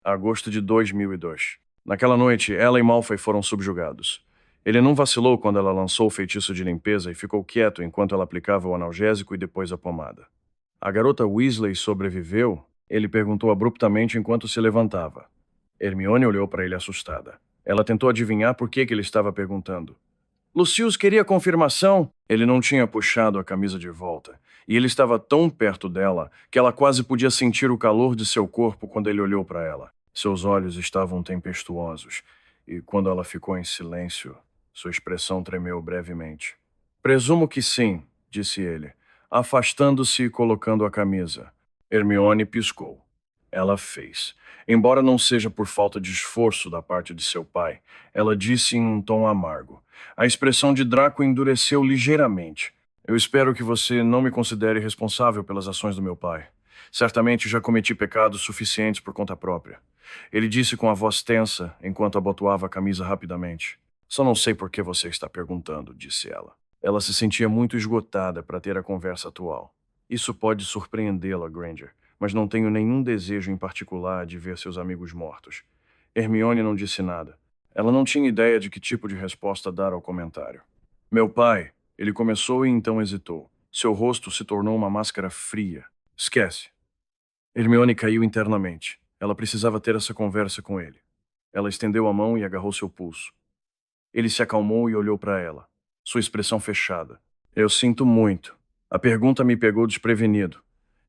Agosto de 2002. Naquela noite, ela e Malfoy foram subjugados. Ele não vacilou quando ela lançou o feitiço de limpeza e ficou quieto enquanto ela aplicava o analgésico e depois a pomada. A garota Weasley sobreviveu? Ele perguntou abruptamente enquanto se levantava. Hermione olhou para ele assustada. Ela tentou adivinhar por que ele estava perguntando. Lucius queria confirmação. Ele não tinha puxado a camisa de volta, e ele estava tão perto dela que ela quase podia sentir o calor de seu corpo quando ele olhou para ela. Seus olhos estavam tempestuosos, e quando ela ficou em silêncio, sua expressão tremeu brevemente. Presumo que sim, disse ele, afastando-se e colocando a camisa. Hermione piscou. Ela fez. Embora não seja por falta de esforço da parte de seu pai, ela disse em um tom amargo. A expressão de Draco endureceu ligeiramente. Eu espero que você não me considere responsável pelas ações do meu pai. Certamente já cometi pecados suficientes por conta própria. Ele disse com a voz tensa, enquanto abotoava a camisa rapidamente. Só não sei por que você está perguntando, disse ela. Ela se sentia muito esgotada para ter a conversa atual. Isso pode surpreendê-la, Granger, mas não tenho nenhum desejo em particular de ver seus amigos mortos. Hermione não disse nada. Ela não tinha ideia de que tipo de resposta dar ao comentário. Meu pai, ele começou e então hesitou. Seu rosto se tornou uma máscara fria. Esquece. Hermione caiu internamente. Ela precisava ter essa conversa com ele. Ela estendeu a mão e agarrou seu pulso. Ele se acalmou e olhou para ela, sua expressão fechada. Eu sinto muito. A pergunta me pegou desprevenido.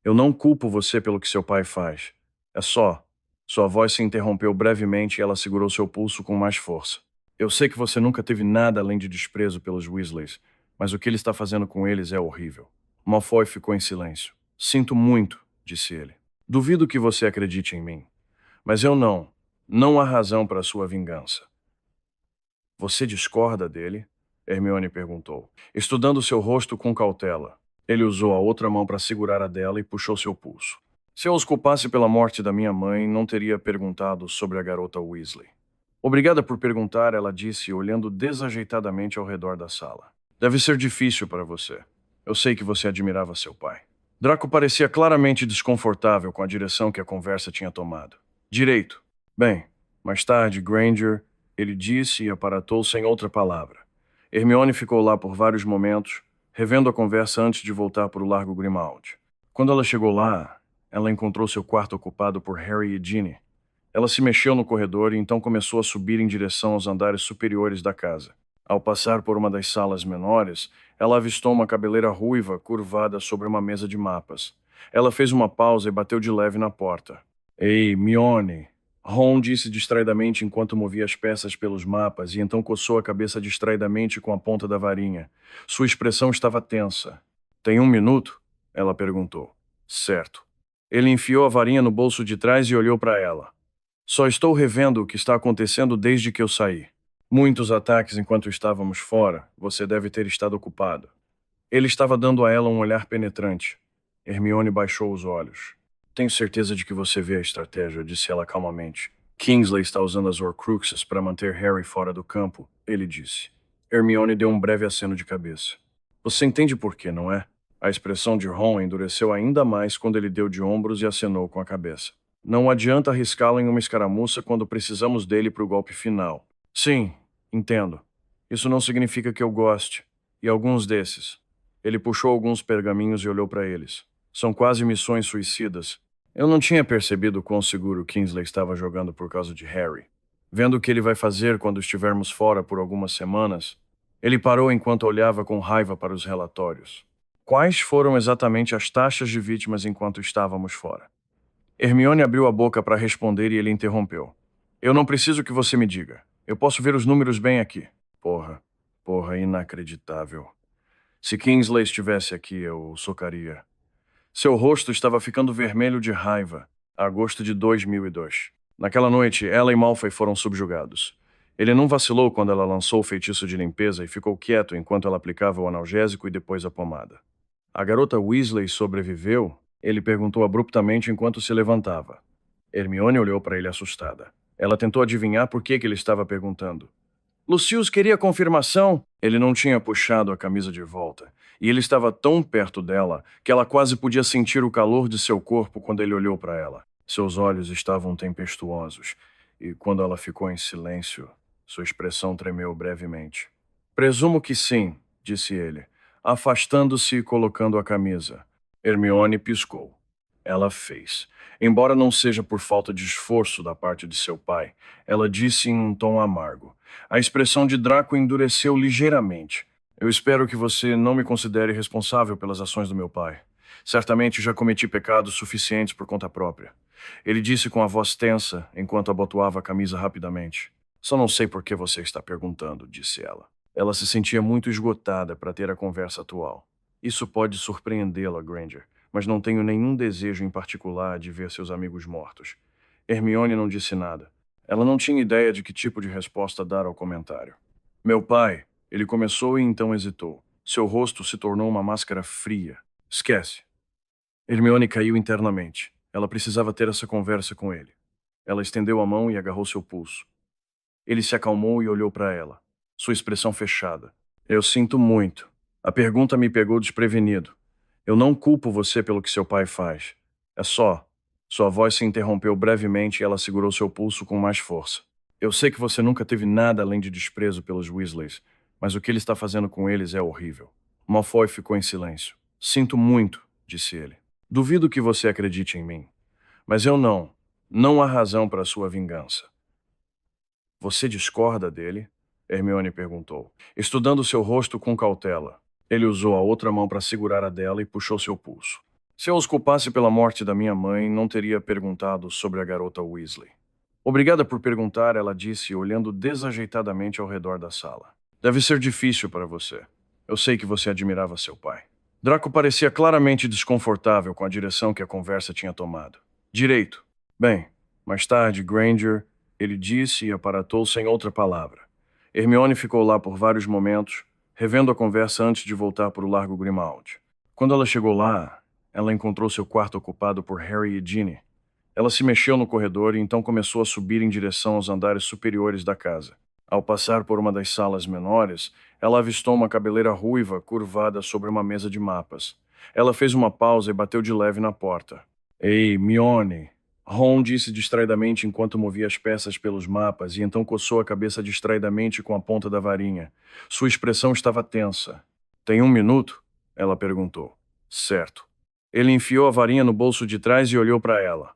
Eu não culpo você pelo que seu pai faz. É só. Sua voz se interrompeu brevemente e ela segurou seu pulso com mais força. Eu sei que você nunca teve nada além de desprezo pelos Weasleys, mas o que ele está fazendo com eles é horrível. Malfoy ficou em silêncio. Sinto muito, disse ele. Duvido que você acredite em mim. Mas eu não. Não há razão para sua vingança. Você discorda dele? Hermione perguntou, estudando seu rosto com cautela. Ele usou a outra mão para segurar a dela e puxou seu pulso. Se eu os culpasse pela morte da minha mãe, não teria perguntado sobre a garota Weasley. Obrigada por perguntar, ela disse, olhando desajeitadamente ao redor da sala. Deve ser difícil para você. Eu sei que você admirava seu pai. Draco parecia claramente desconfortável com a direção que a conversa tinha tomado. Direito. Bem, mais tarde, Granger, ele disse e aparatou sem outra palavra. Hermione ficou lá por vários momentos, revendo a conversa antes de voltar para o Largo Grimmauld. Quando ela chegou lá, ela encontrou seu quarto ocupado por Harry e Ginny. Ela se mexeu no corredor e então começou a subir em direção aos andares superiores da casa. Ao passar por uma das salas menores, ela avistou uma cabeleira ruiva curvada sobre uma mesa de mapas. Ela fez uma pausa e bateu de leve na porta. Ei, Mione! Ron disse distraidamente enquanto movia as peças pelos mapas e então coçou a cabeça distraidamente com a ponta da varinha. Sua expressão estava tensa. Tem 1 minuto? Ela perguntou. Certo. Ele enfiou a varinha no bolso de trás e olhou para ela. Só estou revendo o que está acontecendo desde que eu saí. Muitos ataques enquanto estávamos fora. Você deve ter estado ocupado. Ele estava dando a ela um olhar penetrante. Hermione baixou os olhos. Tenho certeza de que você vê a estratégia, disse ela calmamente. Kingsley está usando as Horcruxes para manter Harry fora do campo, ele disse. Hermione deu um breve aceno de cabeça. Você entende por quê, não é? A expressão de Ron endureceu ainda mais quando ele deu de ombros e acenou com a cabeça. Não adianta arriscá-lo em uma escaramuça quando precisamos dele para o golpe final. Sim, entendo. Isso não significa que eu goste. E alguns desses. Ele puxou alguns pergaminhos e olhou para eles. São quase missões suicidas. Eu não tinha percebido quão seguro Kingsley estava jogando por causa de Harry. Vendo o que ele vai fazer quando estivermos fora por algumas semanas, ele parou enquanto olhava com raiva para os relatórios. Quais foram exatamente as taxas de vítimas enquanto estávamos fora? Hermione abriu a boca para responder e ele interrompeu. Eu não preciso que você me diga. Eu posso ver os números bem aqui. Porra, inacreditável. Se Kingsley estivesse aqui, eu o socaria. Seu rosto estava ficando vermelho de raiva. Agosto de 2002. Naquela noite, ela e Malfoy foram subjugados. Ele não vacilou quando ela lançou o feitiço de limpeza e ficou quieto enquanto ela aplicava o analgésico e depois a pomada. A garota Weasley sobreviveu? Ele perguntou abruptamente enquanto se levantava. Hermione olhou para ele assustada. Ela tentou adivinhar por que ele estava perguntando. Lucius queria confirmação. Ele não tinha puxado a camisa de volta, e ele estava tão perto dela que ela quase podia sentir o calor de seu corpo quando ele olhou para ela. Seus olhos estavam tempestuosos, e quando ela ficou em silêncio, sua expressão tremeu brevemente. Presumo que sim, disse ele, afastando-se e colocando a camisa. Hermione piscou. Ela fez. Embora não seja por falta de esforço da parte de seu pai, ela disse em um tom amargo. A expressão de Draco endureceu ligeiramente. Eu espero que você não me considere responsável pelas ações do meu pai. Certamente já cometi pecados suficientes por conta própria. Ele disse com a voz tensa, enquanto abotoava a camisa rapidamente. Só não sei por que você está perguntando, disse ela. Ela se sentia muito esgotada para ter a conversa atual. Isso pode surpreendê-la, Granger, mas não tenho nenhum desejo em particular de ver seus amigos mortos. Hermione não disse nada. Ela não tinha ideia de que tipo de resposta dar ao comentário. Meu pai, ele começou e então hesitou. Seu rosto se tornou uma máscara fria. Esquece. Hermione caiu internamente. Ela precisava ter essa conversa com ele. Ela estendeu a mão e agarrou seu pulso. Ele se acalmou e olhou para ela, sua expressão fechada. Eu sinto muito. A pergunta me pegou desprevenido. Eu não culpo você pelo que seu pai faz. É só. Sua voz se interrompeu brevemente e ela segurou seu pulso com mais força. Eu sei que você nunca teve nada além de desprezo pelos Weasleys, mas o que ele está fazendo com eles é horrível. Malfoy ficou em silêncio. Sinto muito, disse ele. Duvido que você acredite em mim. Mas eu não. Não há razão para sua vingança. Você discorda dele? Hermione perguntou, estudando seu rosto com cautela. Ele usou a outra mão para segurar a dela e puxou seu pulso. Se eu os culpasse pela morte da minha mãe, não teria perguntado sobre a garota Weasley. Obrigada por perguntar, ela disse, olhando desajeitadamente ao redor da sala. Deve ser difícil para você. Eu sei que você admirava seu pai. Draco parecia claramente desconfortável com a direção que a conversa tinha tomado. Direito. Bem, mais tarde, Granger, ele disse e aparatou sem outra palavra. Hermione ficou lá por vários momentos, revendo a conversa antes de voltar para o Largo Grimmauld. Quando ela chegou lá, ela encontrou seu quarto ocupado por Harry e Ginny. Ela se mexeu no corredor e então começou a subir em direção aos andares superiores da casa. Ao passar por uma das salas menores, ela avistou uma cabeleira ruiva curvada sobre uma mesa de mapas. Ela fez uma pausa e bateu de leve na porta. Ei, Mione! Ron disse distraidamente enquanto movia as peças pelos mapas e então coçou a cabeça distraidamente com a ponta da varinha. Sua expressão estava tensa. Tem 1 minuto? Ela perguntou. Certo. Ele enfiou a varinha no bolso de trás e olhou para ela.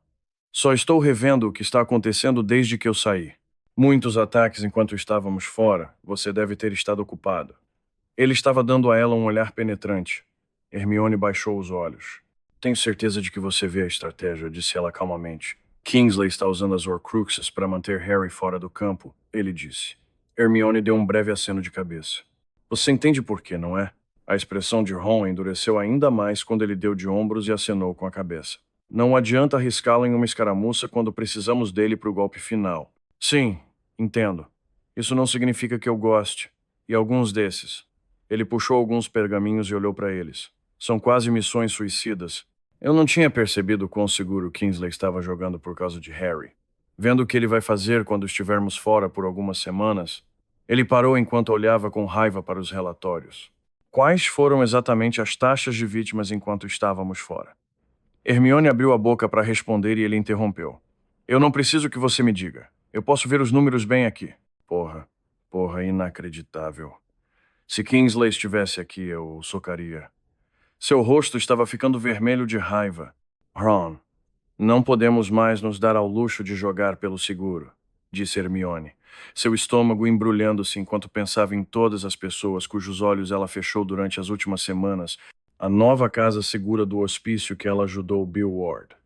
Só estou revendo o que está acontecendo desde que eu saí. Muitos ataques enquanto estávamos fora. Você deve ter estado ocupado. Ele estava dando a ela um olhar penetrante. Hermione baixou os olhos. Tenho certeza de que você vê a estratégia, disse ela calmamente. Kingsley está usando as Horcruxes para manter Harry fora do campo, ele disse. Hermione deu um breve aceno de cabeça. Você entende por quê, não é? A expressão de Ron endureceu ainda mais quando ele deu de ombros e acenou com a cabeça. Não adianta arriscá-lo em uma escaramuça quando precisamos dele para o golpe final. Sim, entendo. Isso não significa que eu goste. E alguns desses. Ele puxou alguns pergaminhos e olhou para eles. São quase missões suicidas. Eu não tinha percebido quão seguro Kingsley estava jogando por causa de Harry. Vendo o que ele vai fazer quando estivermos fora por algumas semanas, ele parou enquanto olhava com raiva para os relatórios. Quais foram exatamente as taxas de vítimas enquanto estávamos fora? Hermione abriu a boca para responder e ele interrompeu. Eu não preciso que você me diga. Eu posso ver os números bem aqui. Porra, inacreditável. Se Kingsley estivesse aqui, eu o socaria. Seu rosto estava ficando vermelho de raiva. Ron, não podemos mais nos dar ao luxo de jogar pelo seguro, disse Hermione, seu estômago embrulhando-se enquanto pensava em todas as pessoas cujos olhos ela fechou durante as últimas semanas, a nova casa segura do hospício que ela ajudou Bill Ward.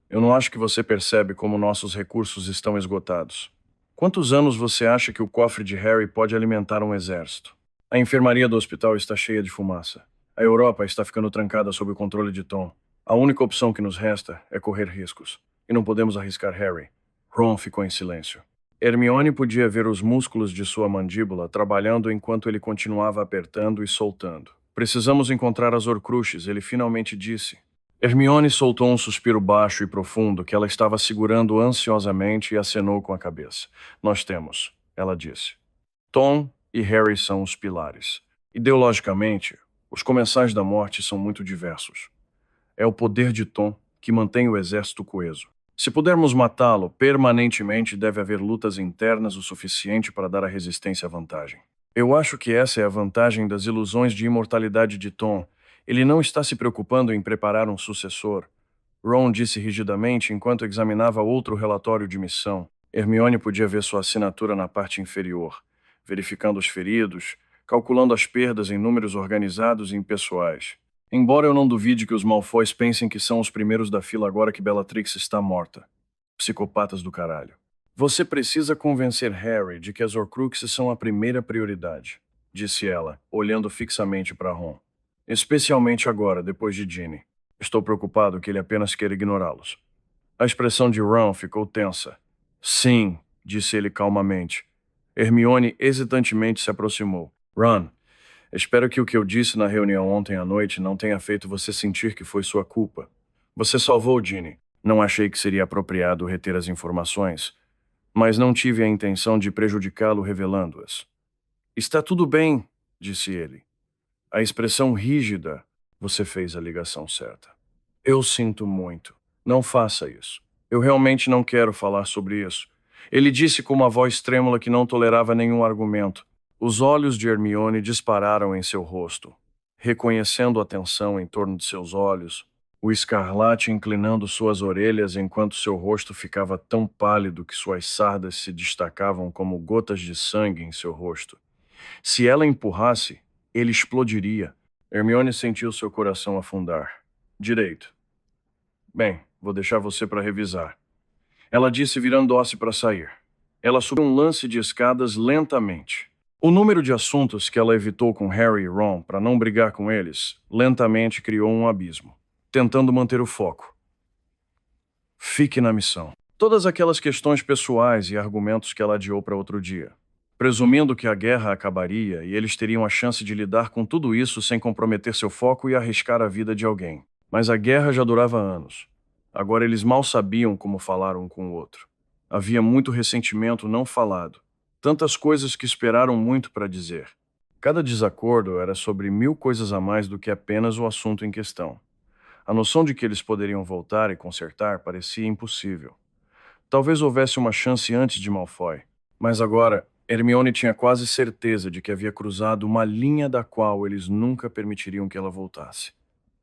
Eu não acho que você percebe como nossos recursos estão esgotados. Quantos anos você acha que o cofre de Harry pode alimentar um exército? A enfermaria do hospital está cheia de fumaça. A Europa está ficando trancada sob o controle de Tom. A única opção que nos resta é correr riscos. E não podemos arriscar Harry. Ron ficou em silêncio. Hermione podia ver os músculos de sua mandíbula trabalhando enquanto ele continuava apertando e soltando. Precisamos encontrar as Horcruxes, ele finalmente disse. Hermione soltou um suspiro baixo e profundo que ela estava segurando ansiosamente e acenou com a cabeça. Nós temos, ela disse. Tom e Harry são os pilares. Ideologicamente, os comensais da morte são muito diversos. É o poder de Tom que mantém o exército coeso. Se pudermos matá-lo permanentemente, deve haver lutas internas o suficiente para dar à resistência vantagem. Eu acho que essa é a vantagem das ilusões de imortalidade de Tom. Ele não está se preocupando em preparar um sucessor. Ron disse rigidamente enquanto examinava outro relatório de missão. Hermione podia ver sua assinatura na parte inferior, verificando os feridos, calculando as perdas em números organizados e impessoais. Embora eu não duvide que os Malfoys pensem que são os primeiros da fila agora que Bellatrix está morta. Psicopatas do caralho. Você precisa convencer Harry de que as Horcruxes são a primeira prioridade, disse ela, olhando fixamente para Ron. Especialmente agora, depois de Ginny. Estou preocupado que ele apenas queira ignorá-los. A expressão de Ron ficou tensa. Sim, disse ele calmamente. Hermione hesitantemente se aproximou. Ron, espero que o eu disse na reunião ontem à noite não tenha feito você sentir que foi sua culpa. Você salvou Ginny. Não achei que seria apropriado reter as informações, mas não tive a intenção de prejudicá-lo revelando-as. Está tudo bem, disse ele. A expressão rígida, você fez a ligação certa. Eu sinto muito. Não faça isso. Eu realmente não quero falar sobre isso. Ele disse com uma voz trêmula que não tolerava nenhum argumento. Os olhos de Hermione dispararam em seu rosto. Reconhecendo a tensão em torno de seus olhos, o escarlate inclinando suas orelhas enquanto seu rosto ficava tão pálido que suas sardas se destacavam como gotas de sangue em seu rosto. Se ela empurrasse, ele explodiria. Hermione sentiu seu coração afundar. Direito. Bem, vou deixar você para revisar. Ela disse virando-se para sair. Ela subiu um lance de escadas lentamente. O número de assuntos que ela evitou com Harry e Ron para não brigar com eles, lentamente criou um abismo, tentando manter o foco. Fique na missão. Todas aquelas questões pessoais e argumentos que ela adiou para outro dia. Presumindo que a guerra acabaria e eles teriam a chance de lidar com tudo isso sem comprometer seu foco e arriscar a vida de alguém. Mas a guerra já durava anos. Agora eles mal sabiam como falar um com o outro. Havia muito ressentimento não falado. Tantas coisas que esperaram muito para dizer. Cada desacordo era sobre 1000 coisas a mais do que apenas o assunto em questão. A noção de que eles poderiam voltar e consertar parecia impossível. Talvez houvesse uma chance antes de Malfoy. Mas agora, Hermione tinha quase certeza de que havia cruzado uma linha da qual eles nunca permitiriam que ela voltasse.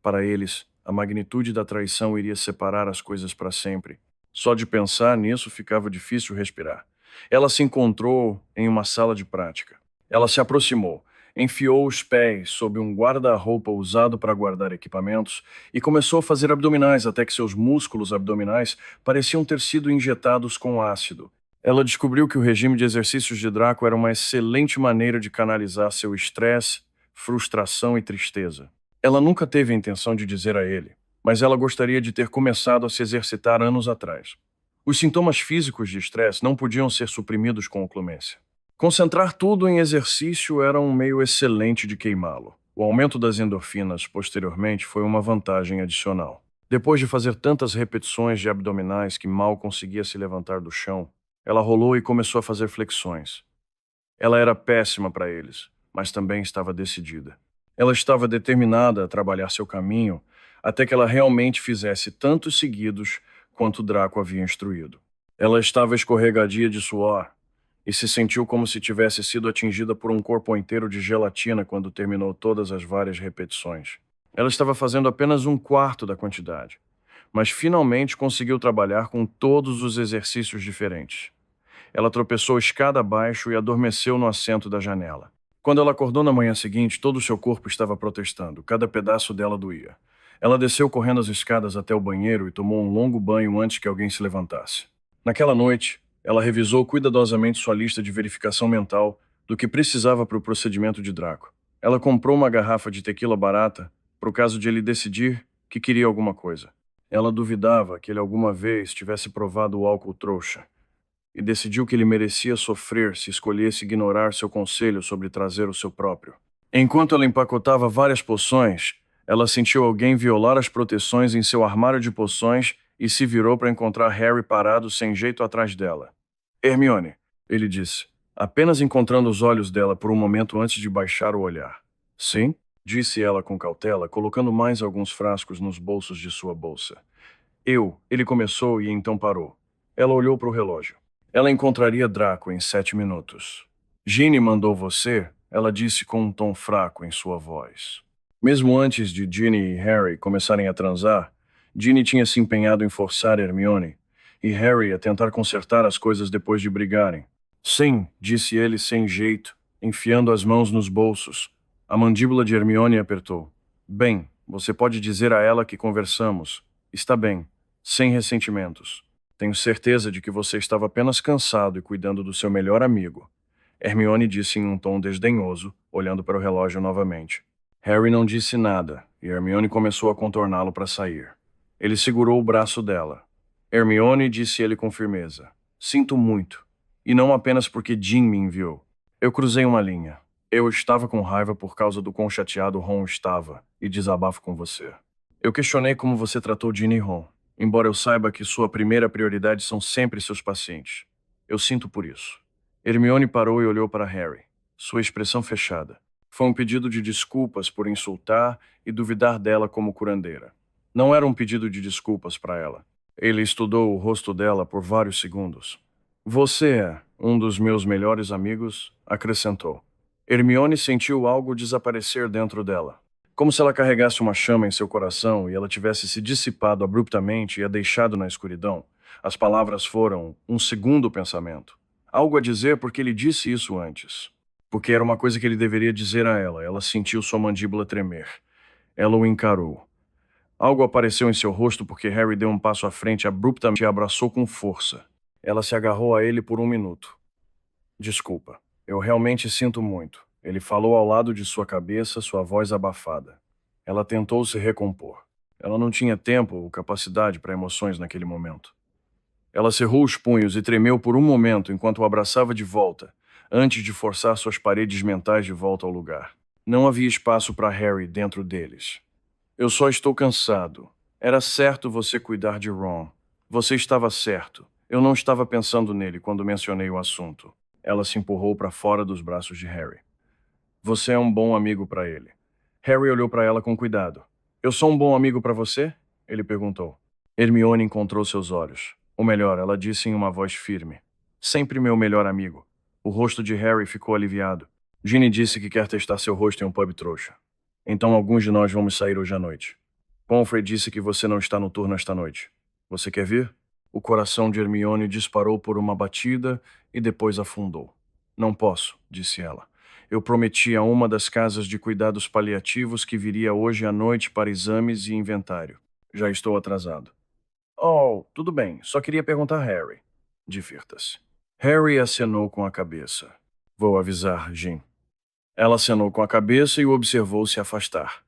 Para eles, a magnitude da traição iria separar as coisas para sempre. Só de pensar nisso ficava difícil respirar. Ela se encontrou em uma sala de prática. Ela se aproximou, enfiou os pés sob um guarda-roupa usado para guardar equipamentos e começou a fazer abdominais até que seus músculos abdominais pareciam ter sido injetados com ácido. Ela descobriu que o regime de exercícios de Draco era uma excelente maneira de canalizar seu estresse, frustração e tristeza. Ela nunca teve a intenção de dizer a ele, mas ela gostaria de ter começado a se exercitar anos atrás. Os sintomas físicos de estresse não podiam ser suprimidos com oclumência. Concentrar tudo em exercício era um meio excelente de queimá-lo. O aumento das endorfinas, posteriormente, foi uma vantagem adicional. Depois de fazer tantas repetições de abdominais que mal conseguia se levantar do chão, ela rolou e começou a fazer flexões. Ela era péssima para eles, mas também estava decidida. Ela estava determinada a trabalhar seu caminho até que ela realmente fizesse tantos seguidos quanto Draco havia instruído. Ela estava escorregadia de suor e se sentiu como se tivesse sido atingida por um corpo inteiro de gelatina quando terminou todas as várias repetições. Ela estava fazendo apenas um quarto da quantidade, mas finalmente conseguiu trabalhar com todos os exercícios diferentes. Ela tropeçou escada abaixo e adormeceu no assento da janela. Quando ela acordou na manhã seguinte, todo o seu corpo estava protestando, cada pedaço dela doía. Ela desceu correndo as escadas até o banheiro e tomou um longo banho antes que alguém se levantasse. Naquela noite, ela revisou cuidadosamente sua lista de verificação mental do que precisava para o procedimento de Draco. Ela comprou uma garrafa de tequila barata para o caso de ele decidir que queria alguma coisa. Ela duvidava que ele alguma vez tivesse provado o álcool trouxa e decidiu que ele merecia sofrer se escolhesse ignorar seu conselho sobre trazer o seu próprio. Enquanto ela empacotava várias poções, ela sentiu alguém violar as proteções em seu armário de poções e se virou para encontrar Harry parado sem jeito atrás dela. Hermione, ele disse, apenas encontrando os olhos dela por um momento antes de baixar o olhar. Sim, disse ela com cautela, colocando mais alguns frascos nos bolsos de sua bolsa. Ele começou e então parou. Ela olhou para o relógio. Ela encontraria Draco em 7 minutos. Ginny mandou você, ela disse com um tom fraco em sua voz. Mesmo antes de Ginny e Harry começarem a transar, Ginny tinha se empenhado em forçar Hermione e Harry a tentar consertar as coisas depois de brigarem. Sim, disse ele sem jeito, enfiando as mãos nos bolsos. A mandíbula de Hermione apertou. Bem, você pode dizer a ela que conversamos. Está bem, sem ressentimentos. Tenho certeza de que você estava apenas cansado e cuidando do seu melhor amigo. Hermione disse em um tom desdenhoso, olhando para o relógio novamente. Harry não disse nada, e Hermione começou a contorná-lo para sair. Ele segurou o braço dela. Hermione, disse ele com firmeza. Sinto muito. E não apenas porque Jim me enviou. Eu cruzei uma linha. Eu estava com raiva por causa do quão chateado Ron estava, e desabafo com você. Eu questionei como você tratou Ginny e Ron, embora eu saiba que sua primeira prioridade são sempre seus pacientes. Eu sinto por isso. Hermione parou e olhou para Harry, sua expressão fechada. Foi um pedido de desculpas por insultar e duvidar dela como curandeira. Não era um pedido de desculpas para ela. Ele estudou o rosto dela por vários segundos. Você é um dos meus melhores amigos, acrescentou. Hermione sentiu algo desaparecer dentro dela. Como se ela carregasse uma chama em seu coração e ela tivesse se dissipado abruptamente e a deixado na escuridão. As palavras foram um segundo pensamento. Algo a dizer porque ele disse isso antes. Porque era uma coisa que ele deveria dizer a ela. Ela sentiu sua mandíbula tremer. Ela o encarou. Algo apareceu em seu rosto porque Harry deu um passo à frente abruptamente e a abraçou com força. Ela se agarrou a ele por um minuto. Desculpa. Eu realmente sinto muito. Ele falou ao lado de sua cabeça, sua voz abafada. Ela tentou se recompor. Ela não tinha tempo ou capacidade para emoções naquele momento. Ela cerrou os punhos e tremeu por um momento enquanto o abraçava de volta, antes de forçar suas paredes mentais de volta ao lugar. Não havia espaço para Harry dentro deles. Eu só estou cansado. Era certo você cuidar de Ron. Você estava certo. Eu não estava pensando nele quando mencionei o assunto. Ela se empurrou para fora dos braços de Harry. Você é um bom amigo para ele. Harry olhou para ela com cuidado. Eu sou um bom amigo para você? Ele perguntou. Hermione encontrou seus olhos. Ou melhor, ela disse em uma voz firme. Sempre meu melhor amigo. O rosto de Harry ficou aliviado. Ginny disse que quer testar seu rosto em um pub trouxa. Então alguns de nós vamos sair hoje à noite. Pomfrey disse que você não está no turno esta noite. Você quer vir? O coração de Hermione disparou por uma batida e depois afundou. Não posso, disse ela. Eu prometi a uma das casas de cuidados paliativos que viria hoje à noite para exames e inventário. Já estou atrasado. Oh, tudo bem. Só queria perguntar a Harry. Divirta-se. Harry acenou com a cabeça. Vou avisar, Jim. Ela acenou com a cabeça e o observou se afastar.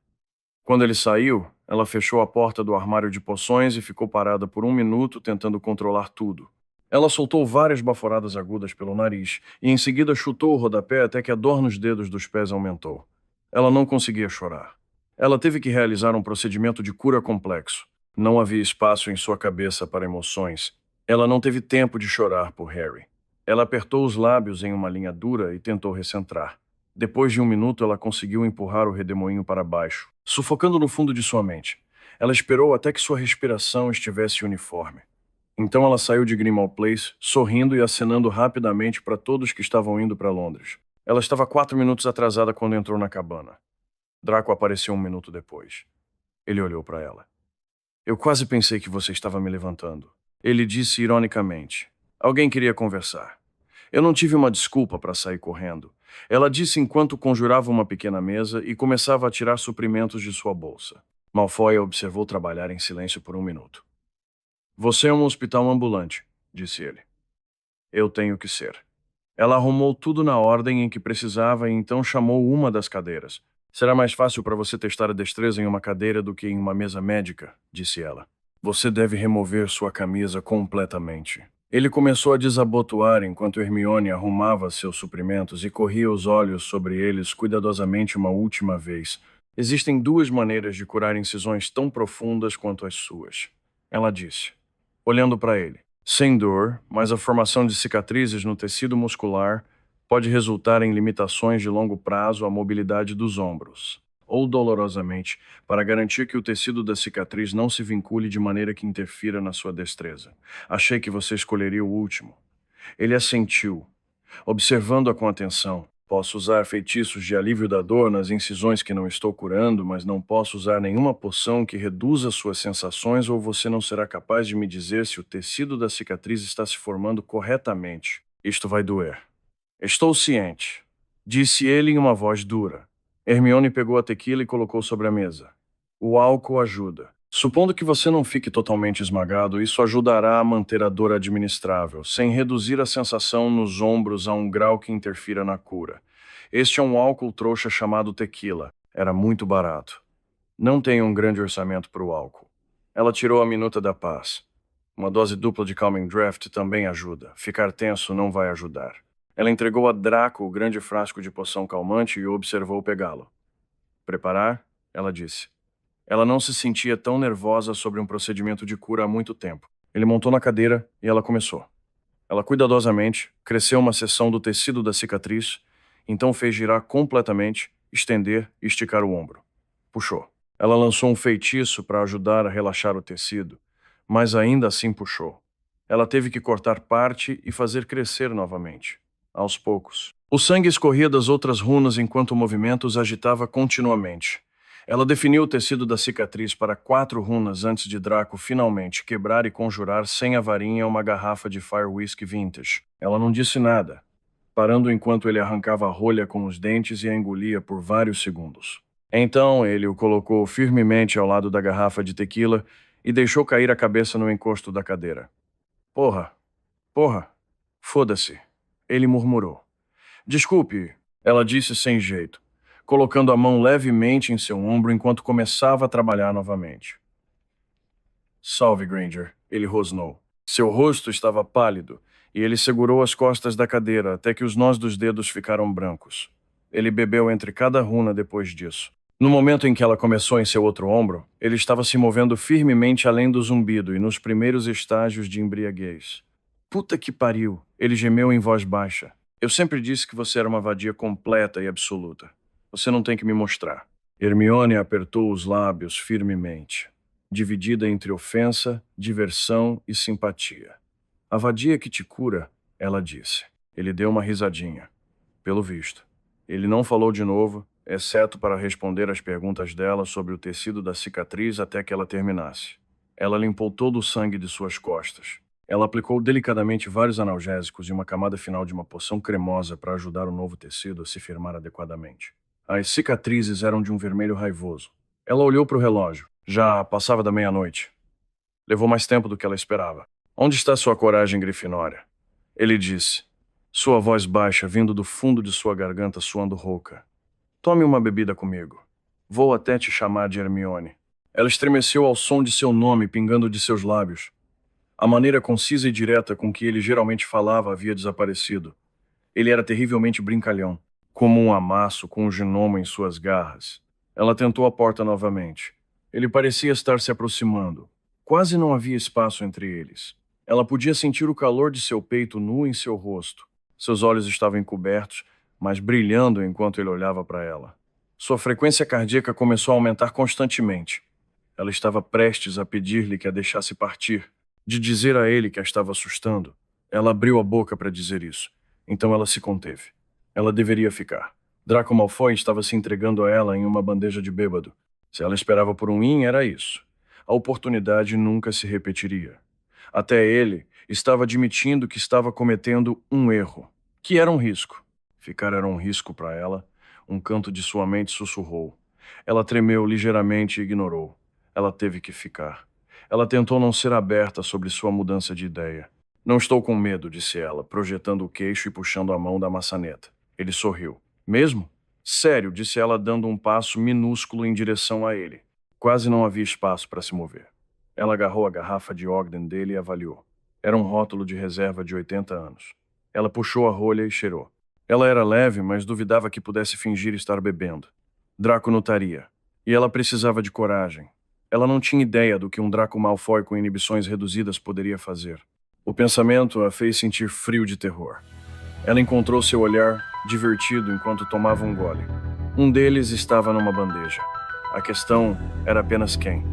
Quando ele saiu, ela fechou a porta do armário de poções e ficou parada por um minuto tentando controlar tudo. Ela soltou várias baforadas agudas pelo nariz e em seguida chutou o rodapé até que a dor nos dedos dos pés aumentou. Ela não conseguia chorar. Ela teve que realizar um procedimento de cura complexo. Não havia espaço em sua cabeça para emoções. Ela não teve tempo de chorar por Harry. Ela apertou os lábios em uma linha dura e tentou recentrar. Depois de um minuto, ela conseguiu empurrar o redemoinho para baixo, sufocando no fundo de sua mente. Ela esperou até que sua respiração estivesse uniforme. Então ela saiu de Grimmauld Place, sorrindo e acenando rapidamente para todos que estavam indo para Londres. Ela estava 4 minutos atrasada quando entrou na cabana. Draco apareceu um minuto depois. Ele olhou para ela. Eu quase pensei que você estava me levantando. Ele disse ironicamente. Alguém queria conversar. Eu não tive uma desculpa para sair correndo. Ela disse enquanto conjurava uma pequena mesa e começava a tirar suprimentos de sua bolsa. Malfoy a observou trabalhar em silêncio por um minuto. Você é um hospital ambulante, disse ele. Eu tenho que ser. Ela arrumou tudo na ordem em que precisava e então chamou uma das cadeiras. Será mais fácil para você testar a destreza em uma cadeira do que em uma mesa médica, disse ela. Você deve remover sua camisa completamente. Ele começou a desabotoar enquanto Hermione arrumava seus suprimentos e corria os olhos sobre eles cuidadosamente uma última vez. Existem 2 maneiras de curar incisões tão profundas quanto as suas, ela disse, olhando para ele. Sem dor, mas a formação de cicatrizes no tecido muscular pode resultar em limitações de longo prazo à mobilidade dos ombros. ou dolorosamente, para garantir que o tecido da cicatriz não se vincule de maneira que interfira na sua destreza. Achei que você escolheria o último. Ele assentiu, observando-a com atenção. Posso usar feitiços de alívio da dor nas incisões que não estou curando, mas não posso usar nenhuma poção que reduza suas sensações ou você não será capaz de me dizer se o tecido da cicatriz está se formando corretamente. Isto vai doer. Estou ciente, disse ele em uma voz dura. Hermione pegou a tequila e colocou sobre a mesa. O álcool ajuda. Supondo que você não fique totalmente esmagado, isso ajudará a manter a dor administrável, sem reduzir a sensação nos ombros a um grau que interfira na cura. Este é um álcool trouxa chamado tequila. Era muito barato. Não tenho um grande orçamento para o álcool. Ela tirou a minuta da paz. Uma dose dupla de Calming Draft também ajuda. Ficar tenso não vai ajudar. Ela entregou a Draco o grande frasco de poção calmante e o observou pegá-lo. Preparar? Ela disse. Ela não se sentia tão nervosa sobre um procedimento de cura há muito tempo. Ele montou na cadeira e ela começou. Ela cuidadosamente cresceu uma seção do tecido da cicatriz, então fez girar completamente, estender e esticar o ombro. Puxou. Ela lançou um feitiço para ajudar a relaxar o tecido, mas ainda assim puxou. Ela teve que cortar parte e fazer crescer novamente, aos poucos. O sangue escorria das outras runas enquanto o movimento os agitava continuamente. Ela definiu o tecido da cicatriz para 4 runas antes de Draco finalmente quebrar e conjurar sem a varinha uma garrafa de Fire Whiskey Vintage. Ela não disse nada, parando enquanto ele arrancava a rolha com os dentes e a engolia por vários segundos. Então ele o colocou firmemente ao lado da garrafa de tequila e deixou cair a cabeça no encosto da cadeira. Porra, foda-se, ele murmurou. Desculpe, ela disse sem jeito, colocando a mão levemente em seu ombro enquanto começava a trabalhar novamente. Salve, Granger, ele rosnou. Seu rosto estava pálido, e ele segurou as costas da cadeira até que os nós dos dedos ficaram brancos. Ele bebeu entre cada runa depois disso. No momento em que ela começou em seu outro ombro, ele estava se movendo firmemente além do zumbido e nos primeiros estágios de embriaguez. Puta que pariu, ele gemeu em voz baixa. Eu sempre disse que você era uma vadia completa e absoluta. Você não tem que me mostrar. Hermione apertou os lábios firmemente, dividida entre ofensa, diversão e simpatia. A vadia que te cura, ela disse. Ele deu uma risadinha. Pelo visto. Ele não falou de novo, exceto para responder às perguntas dela sobre o tecido da cicatriz até que ela terminasse. Ela limpou todo o sangue de suas costas. Ela aplicou delicadamente vários analgésicos e uma camada final de uma poção cremosa para ajudar o novo tecido a se firmar adequadamente. As cicatrizes eram de um vermelho raivoso. Ela olhou para o relógio. Já passava da meia-noite. Levou mais tempo do que ela esperava. Onde está sua coragem grifinória? Ele disse, sua voz baixa vindo do fundo de sua garganta suando rouca. Tome uma bebida comigo. Vou até te chamar de Hermione. Ela estremeceu ao som de seu nome pingando de seus lábios. A maneira concisa e direta com que ele geralmente falava havia desaparecido. Ele era terrivelmente brincalhão, como um amasso com um gnomo em suas garras. Ela tentou a porta novamente. Ele parecia estar se aproximando. Quase não havia espaço entre eles. Ela podia sentir o calor de seu peito nu em seu rosto. Seus olhos estavam encobertos, mas brilhando enquanto ele olhava para ela. Sua frequência cardíaca começou a aumentar constantemente. Ela estava prestes a pedir-lhe que a deixasse partir, de dizer a ele que a estava assustando. Ela abriu a boca para dizer isso. Então ela se conteve. Ela deveria ficar. Draco Malfoy estava se entregando a ela em uma bandeja de bêbado. Se ela esperava por um in, era isso. A oportunidade nunca se repetiria. Até ele estava admitindo que estava cometendo um erro, que era um risco. Ficar era um risco para ela. Um canto de sua mente sussurrou. Ela tremeu ligeiramente e ignorou. Ela teve que ficar. Ela tentou não ser aberta sobre sua mudança de ideia. Não estou com medo, disse ela, projetando o queixo e puxando a mão da maçaneta. Ele sorriu. Mesmo? Sério, disse ela, dando um passo minúsculo em direção a ele. Quase não havia espaço para se mover. Ela agarrou a garrafa de Ogden dele e avaliou. Era um rótulo de reserva de 80 anos. Ela puxou a rolha e cheirou. Ela era leve, mas duvidava que pudesse fingir estar bebendo. Draco notaria. E ela precisava de coragem. Ela não tinha ideia do que um Draco Malfoy com inibições reduzidas poderia fazer. O pensamento a fez sentir frio de terror. Ela encontrou seu olhar divertido enquanto tomava um gole. Um deles estava numa bandeja. A questão era apenas quem.